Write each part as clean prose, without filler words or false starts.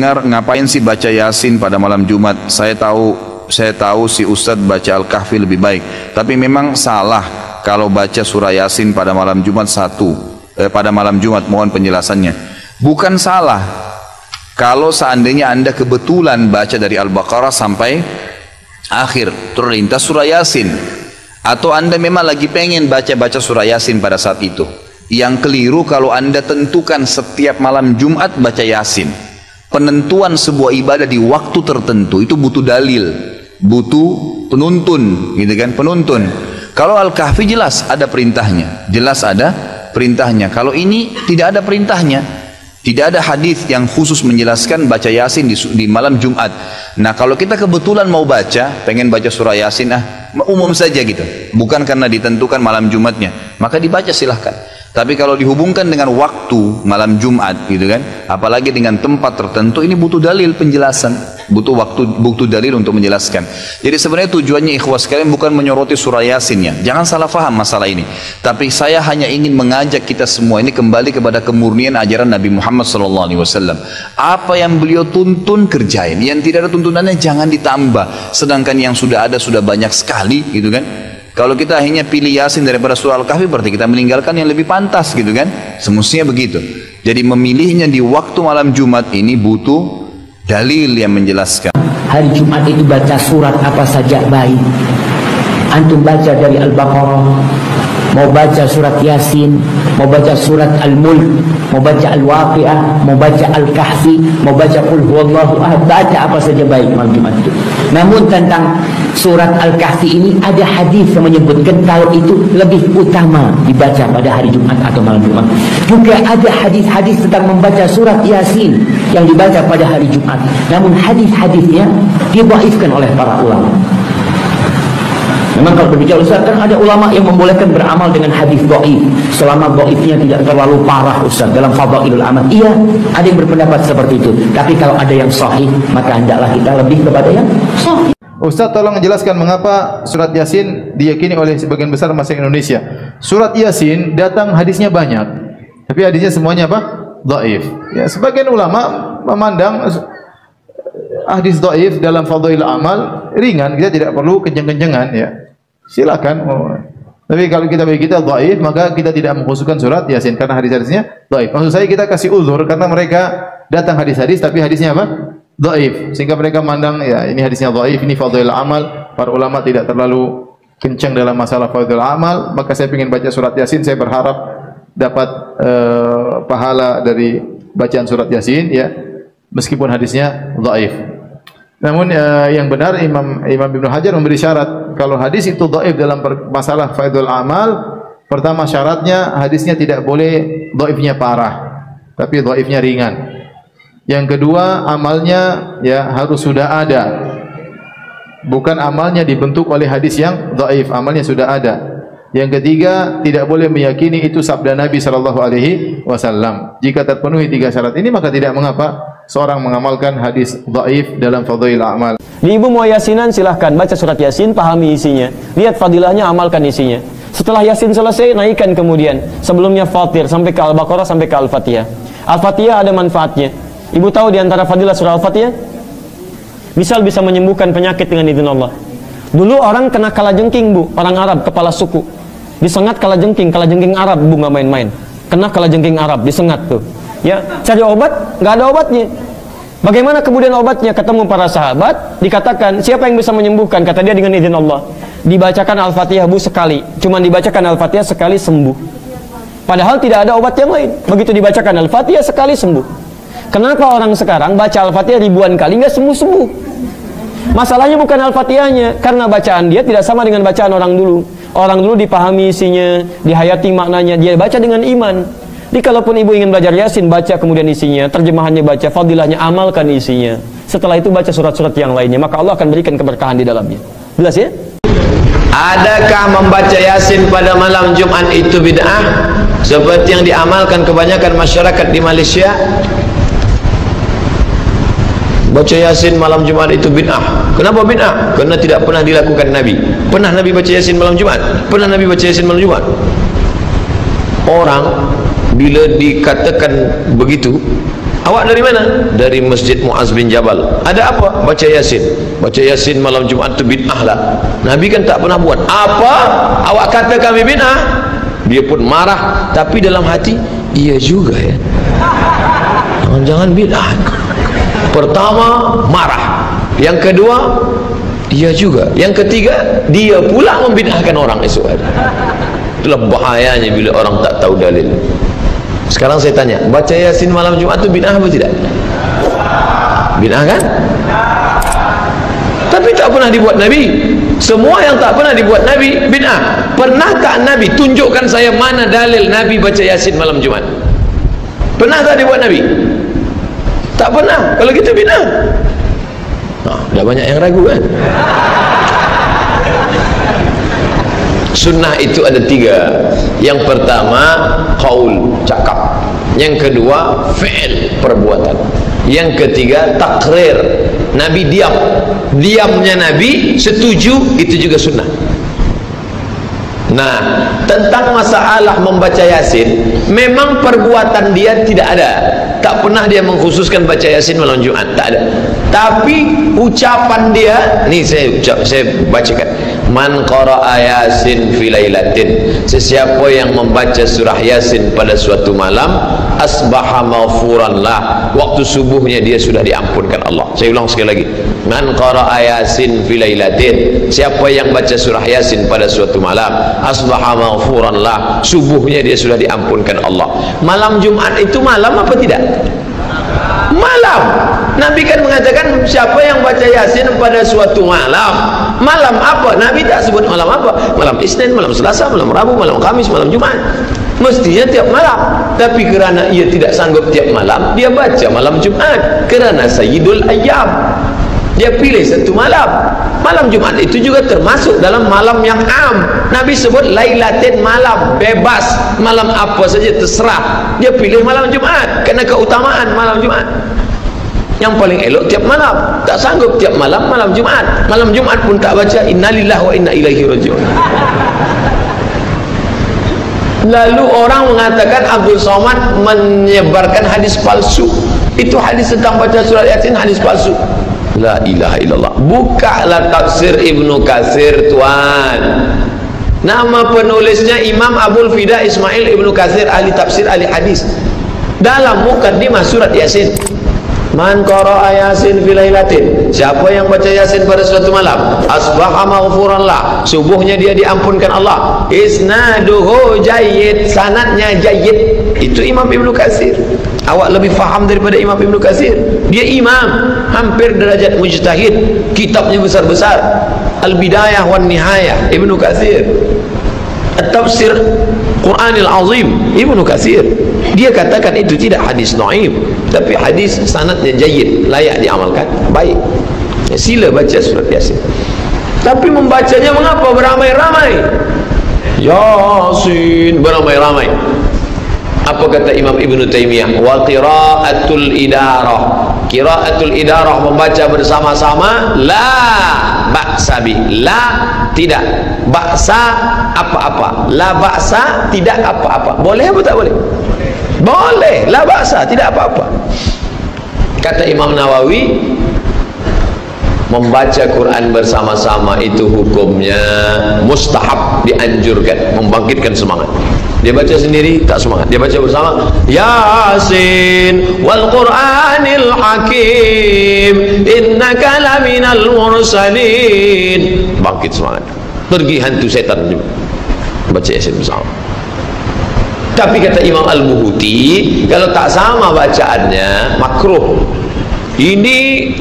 dengar ngapain sih baca Yasin pada malam Jumat? Saya tahu si Ustadz baca Al-Kahfi lebih baik. Tapi memang salah kalau baca surah Yasin pada malam Jumat pada malam Jumat. Mohon penjelasannya. Bukan salah kalau seandainya Anda kebetulan baca dari Al-Baqarah sampai akhir terlintas surah Yasin, atau Anda memang lagi pengen baca surah Yasin pada saat itu. Yang keliru kalau Anda tentukan setiap malam Jumat baca Yasin. Penentuan sebuah ibadah di waktu tertentu itu butuh dalil, butuh penuntun, gitu kan, penuntun. Kalau Al-Kahfi jelas ada perintahnya, Kalau ini tidak ada perintahnya, tidak ada hadis yang khusus menjelaskan baca Yasin di malam Jumat. Nah, kalau kita kebetulan mau pengen baca surah Yasin, umum saja gitu, bukan karena ditentukan malam Jumatnya, maka dibaca silahkan. Tapi kalau dihubungkan dengan waktu malam Jumat gitu kan, apalagi dengan tempat tertentu, ini butuh dalil penjelasan, butuh dalil untuk menjelaskan. Jadi sebenarnya tujuannya ikhwas sekalian bukan menyoroti surah Yasinnya, jangan salah faham masalah ini. Tapi saya hanya ingin mengajak kita semua ini kembali kepada kemurnian ajaran Nabi Muhammad SAW. Apa yang beliau tuntun kerjain, yang tidak ada tuntunannya jangan ditambah. Sedangkan yang sudah ada sudah banyak sekali gitu kan. Kalau kita hanya pilih Yasin daripada surah Al-Kahfi, berarti kita meninggalkan yang lebih pantas gitu kan. Semestinya begitu. Jadi memilihnya di waktu malam Jumat ini butuh dalil yang menjelaskan. Hari Jumat itu baca surat apa saja baik. Antum baca dari Al-Baqarah, mau baca surat Yasin, mau baca surat Al-Mulk, mau baca Al-Waqi'ah, mau baca Al-Kahfi, mau baca Qul Huwallahu Ahad, baca apa saja baik malam Jumat itu. Namun tentang surat Al-Kahfi ini ada hadis yang menyebutkan kalau itu lebih utama dibaca pada hari Jumat atau malam Jumat. Juga ada hadis-hadis tentang membaca surat Yasin yang dibaca pada hari Jumat. Namun hadis-hadisnya didhaifkan oleh para ulama. Memang kalau berbicara Ustaz, kan ada ulama yang membolehkan beramal dengan hadis dhaif selama dhaifnya tidak terlalu parah Ustaz dalam fadailul amal. Iya, ada yang berpendapat seperti itu. Tapi kalau ada yang sahih, maka hendaklah kita lebih kepada yang sahih. Ustaz, tolong menjelaskan mengapa surat Yasin diyakini oleh sebagian besar masyarakat Indonesia. Surat Yasin datang hadisnya banyak, tapi hadisnya semuanya apa? Dhaif. Ya, sebagian ulama memandang hadis dhaif dalam fadailul amal ringan, kita tidak perlu kenceng-kencengan ya. Silakan. Tapi kalau kita bagi kita dhaif, maka kita tidak mengkhususkan surat Yasin karena hadis-hadisnya dhaif. Maksud saya kita kasih uzur karena mereka datang hadis-hadis tapi hadisnya apa? Dhaif. Sehingga mereka memandang ya ini hadisnya dhaif, ini fadhilul amal. Para ulama tidak terlalu kencang dalam masalah fadhilul amal, maka saya ingin baca surat Yasin, saya berharap dapat pahala dari bacaan surat Yasin ya, meskipun hadisnya dhaif. Namun yang benar Imam Ibnu Hajar memberi syarat kalau hadis itu dhaif dalam masalah faidul amal. Pertama syaratnya hadisnya tidak boleh dhaifnya parah, tapi dhaifnya ringan. Yang kedua amalnya ya harus sudah ada, bukan amalnya dibentuk oleh hadis yang dhaif, amalnya sudah ada. Yang ketiga tidak boleh meyakini itu sabda Nabi SAW. Jika terpenuhi tiga syarat ini maka tidak mengapa seorang mengamalkan hadis dhaif dalam fadhilul amal. Di ibu mau yasinan silahkan baca surat Yasin, pahami isinya, lihat fadilahnya, amalkan isinya. Setelah Yasin selesai, naikkan kemudian sebelumnya Fatir sampai ke Al-Baqarah sampai ke Al-Fatihah. Al-Fatihah ada manfaatnya. Ibu tahu di antara fadilah surah Al-Fatihah? Misal bisa menyembuhkan penyakit dengan izin Allah. Dulu orang kena kalajengking, Bu, orang Arab kepala suku. Disengat kalajengking Arab, Bu, nggak main-main. Kena kalajengking Arab, disengat tuh. Ya, cari obat, nggak ada obatnya. Bagaimana kemudian obatnya? Ketemu para sahabat, dikatakan siapa yang bisa menyembuhkan? Kata dia dengan izin Allah. Dibacakan Al-Fatihah, Bu, sekali. Cuman dibacakan Al-Fatihah sekali sembuh. Padahal tidak ada obat yang lain. Begitu dibacakan Al-Fatihah sekali sembuh. Kenapa orang sekarang baca Al-Fatihah ribuan kali nggak sembuh-sembuh? Masalahnya bukan Al-Fatihahnya, karena bacaan dia tidak sama dengan bacaan orang dulu. Orang dulu dipahami isinya, dihayati maknanya, dia baca dengan iman. Jadi kalaupun ibu ingin belajar Yasin, baca kemudian isinya, terjemahannya baca, fadilahnya amalkan isinya. Setelah itu baca surat-surat yang lainnya, maka Allah akan berikan keberkahan di dalamnya. Jelas ya? Adakah membaca Yasin pada malam Jumat itu bid'ah? Seperti yang diamalkan kebanyakan masyarakat di Malaysia. Baca Yasin malam Jumat itu bid'ah. Kenapa bid'ah? Karena tidak pernah dilakukan Nabi. Pernah Nabi baca Yasin malam Jumat? Pernah Nabi baca Yasin malam Jumat? Orang bila dikatakan begitu, Awak dari mana? Dari Masjid Muaz bin Jabal. Ada apa? Baca Yasin. Baca Yasin malam Jumat itu bid'ah lah. Nabi kan tak pernah buat. Apa? Awak kata kami bid'ah? Dia pun marah, tapi dalam hati, iya juga ya. Jangan bid'ah. Pertama, marah. Yang kedua, iya juga. Yang ketiga, dia pula membid'ahkan orang esok hari. Itulah bahayanya bila orang tak tahu dalil. Sekarang saya tanya, baca Yasin malam Jumat itu bid'ah apa tidak? Bid'ah kan? Tapi tak pernah dibuat Nabi. Semua yang tak pernah dibuat Nabi bid'ah. Pernahkah Nabi tunjukkan saya mana dalil Nabi baca Yasin malam Jumat? Pernah tak dibuat Nabi? Tak pernah. Kalau kita bid'ah. Nah, dah banyak yang ragu kan? Sunnah itu ada 3. Yang pertama, qaul, cakap. Yang kedua, fi'il, perbuatan. Yang ketiga, takrir. Nabi diam. Diamnya Nabi setuju, itu juga sunnah. Nah, tentang masalah membaca Yasin, memang perbuatan dia tidak ada. Tak pernah dia mengkhususkan baca Yasin malam Jumat, tak ada. Tapi ucapan dia, nih saya bacakan. Man qara'a Yasin fi lailatin, sesiapa yang membaca surah Yasin pada suatu malam, asbaha maghfuran lah, waktu subuhnya dia sudah diampunkan Allah. Saya ulang sekali lagi. Man qara'a Yasin fi lailatin, siapa yang baca surah Yasin pada suatu malam, asbaha maghfuran lah, subuhnya dia sudah diampunkan Allah. Malam Jumat itu malam apa tidak? Malam. Nabi kan mengatakan siapa yang baca Yasin pada suatu malam. Malam apa? Nabi tak sebut malam apa. Malam Isnin, malam Selasa, malam Rabu, malam Kamis, malam Jumat. Mestinya tiap malam. Tapi kerana ia tidak sanggup tiap malam, dia baca malam Jumat. Kerana Sayyidul Ayyam, dia pilih satu malam. Malam Jumat itu juga termasuk dalam malam yang am. Nabi sebut lailatin, malam bebas, malam apa saja terserah. Dia pilih malam Jumat kerana keutamaan malam Jumat. Yang paling elok tiap malam. Tak sanggup tiap malam, malam Jumat. Malam Jumat pun tak baca innalillahi wa inna ilaihi raji'un. Lalu orang mengatakan Abdul Somad menyebarkan hadis palsu. Itu hadis tentang baca surat Yasin hadis palsu. La ilaha illallah. Bukalah tafsir Ibnu Katsir tuan. Nama penulisnya Imam Abul Fida Ismail Ibnu Katsir, ahli tafsir, ahli hadis. Dalam mukaddimah surat Yasin, man qara'a Yasin fi lailatin, siapa yang baca Yasin pada suatu malam, asbaha maghfuran lah, subuhnya dia diampunkan Allah. Isnaduhu jayyid, sanadnya jayyid. Itu Imam Ibnu Katsir. Awak lebih faham daripada Imam Ibnu Katsir. Dia imam, hampir derajat mujtahid. Kitabnya besar-besar. Al-Bidayah wan Nihayah Ibnu Katsir. At-Tafsir Quranil Azim Ibnu Katsir. Dia katakan itu tidak hadis dhaif, tapi hadis sanadnya jayyid, layak diamalkan. Baik. Sila baca surat Yasin. Tapi membacanya mengapa beramai-ramai? Yasin beramai-ramai. Apa kata Imam Ibn Taymiyah? Wa qira'atul idarah. Qira'atul idarah, membaca bersama-sama, la ba'sa bi. La tidak. Ba'sa apa-apa. La ba'sa tidak apa-apa. Boleh apa tak boleh? Boleh. La ba'sa tidak apa-apa. Kata Imam Nawawi, membaca Quran bersama-sama itu hukumnya mustahab, dianjurkan, membangkitkan semangat. Dia baca sendiri tak semangat, dia baca bersama, Yasin wal Quranil Hakim innaka laminal mursalin, bangkit semangat, pergi hantu setan juga. Baca Yasin bersama. Tapi kata Imam Al-Buhuti, kalau tak sama bacaannya makruh. Ini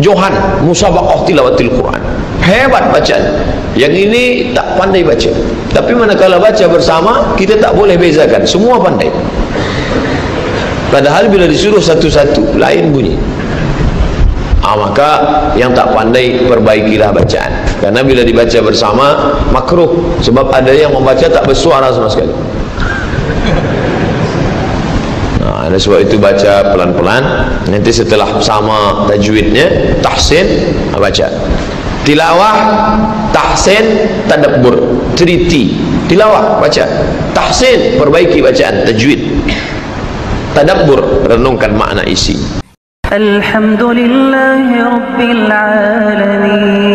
Johan musabaqah tilawatil Quran, hebat bacaan. Yang ini tak pandai baca. Tapi manakala baca bersama, kita tak boleh bezakan, semua pandai. Padahal bila disuruh satu-satu lain bunyi. Maka yang tak pandai perbaikilah bacaan. Karena bila dibaca bersama makruh, sebab ada yang membaca tak bersuara sama sekali. Oleh sebab itu baca pelan-pelan. Nanti setelah sama tajwidnya, tahsin, baca. Tilawah, tahsin, tadabbur, teliti. Tilawah, baca. Tahsin, perbaiki bacaan, tajwid. tadabbur, renungkan makna isi. Alhamdulillahi Rabbil Alamin.